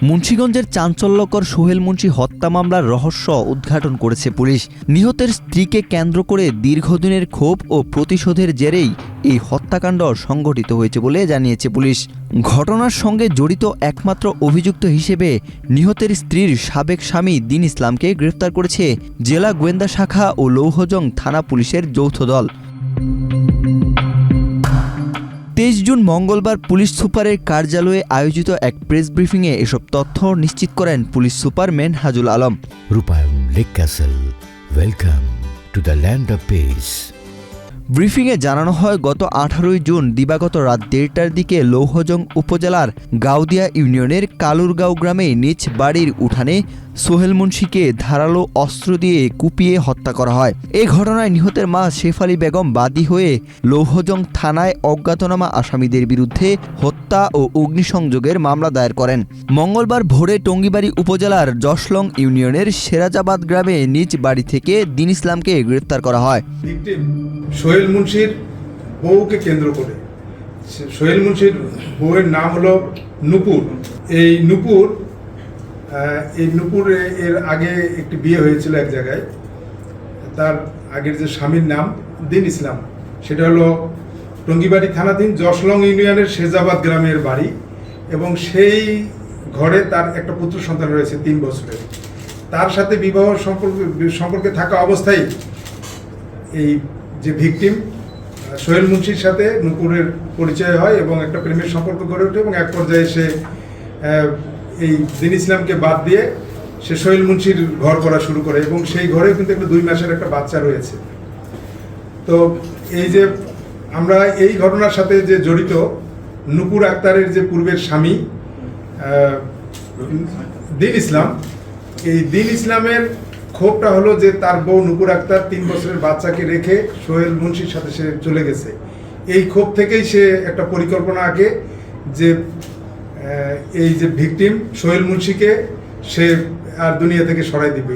মুন্সিগঞ্জের চাঞ্চল্যকর সোহেল মুন্সি হত্যা মামলার রহস্য উদ্ঘাটন করেছে পুলিশ। নিহতের স্ত্রীকে কেন্দ্র করে দীর্ঘদিনের ক্ষোভ ও প্রতিশোধের জেরেই এই হত্যাকাণ্ড সংঘটিত হয়েছে বলে জানিয়েছে পুলিশ। ঘটনার সঙ্গে জড়িত একমাত্র অভিযুক্ত হিসেবে নিহতের স্ত্রীর সাবেক স্বামী দিন ইসলামকে গ্রেফতার করেছে জেলা গোয়েন্দা শাখা ও লৌহজং থানা পুলিশের যৌথ দল। 23 জুন মঙ্গলবার পুলিশ সুপারের কার্যালয়ে আয়োজিত এক প্রেস ব্রিফিংয়ে এসব তথ্য নিশ্চিত করেন পুলিশ সুপার মেনহাজুল আলম। রূপায়ণ lake castle, welcome to the land of piece. ব্রিফিংয়ে জানানো হয়, গত 18 জুন দিবাগত রাত 1:30টার দিকে লৌহজং উপজেলার গাউদিয়া ইউনিয়নের কালুরগাঁও গ্রামে নিজ বাড়ির উঠানে সোহেল মুন্সিকে ধারালো অস্ত্র দিয়ে কুপিয়ে হত্যা করা হয়। এই ঘটনায় নিহতের মা শেফালী বেগম বাদী হয়ে লৌহজং থানায় অজ্ঞাতনামা আসামিদের বিরুদ্ধে হত্যা ও অগ্নিসংযোগের মামলা দায়ের করেন। মঙ্গলবার ভোরে টঙ্গিবাড়ি উপজেলার জশলং ইউনিয়নের সেরাজাবাদ গ্রামে নিজ বাড়ি থেকে দিন ইসলামকে গ্রেফতার করা হয়। সোহেল মুন্সির বউকে কেন্দ্র করে, সোহেল মুন্সির বউয়ের নাম হলো নূপুর। এই নূপুর এর আগে একটি বিয়ে হয়েছিল এক জায়গায়। তার আগের যে স্বামীর নাম দিন ইসলাম, সেটা হলো টঙ্গিবাড়ি থানাধীন জশলং ইউনিয়নের শেরজাবাদ গ্রামের বাড়ি, এবং সেই ঘরে তার একটা পুত্র সন্তান রয়েছে 3 বছরের। তার সাথে বিবাহ সম্পর্কে থাকা অবস্থায় এই যে ভিকটিম সোহেল মুন্সির সাথে নূপুরের পরিচয় হয় এবং একটা প্রেমের সম্পর্ক গড়ে ওঠে, এবং এক পর্যায়ে সে এই দিন ইসলামকে বাদ দিয়ে সে সোহেল মুন্সির ঘর করা শুরু করে, এবং সেই ঘরে কিন্তু একটা 2 মাসের একটা বাচ্চা রয়েছে। তো এই যে আমরা এই ঘটনার সাথে যে জড়িত নূপুর আক্তারের যে পূর্বের স্বামী দিন ইসলাম, এই দিন ইসলামের ক্ষোভটা হলো যে তার বউ নূপুর আক্তার 3 বছরের বাচ্চাকে রেখে সোহেল মুন্সির সাথে সে চলে গেছে। এই ক্ষোভ থেকেই সে একটা পরিকল্পনা আঁকে যে এই যে ভিকটিম সোহেল মুন্সিকে সে আর দুনিয়া থেকে সরাই দিবে।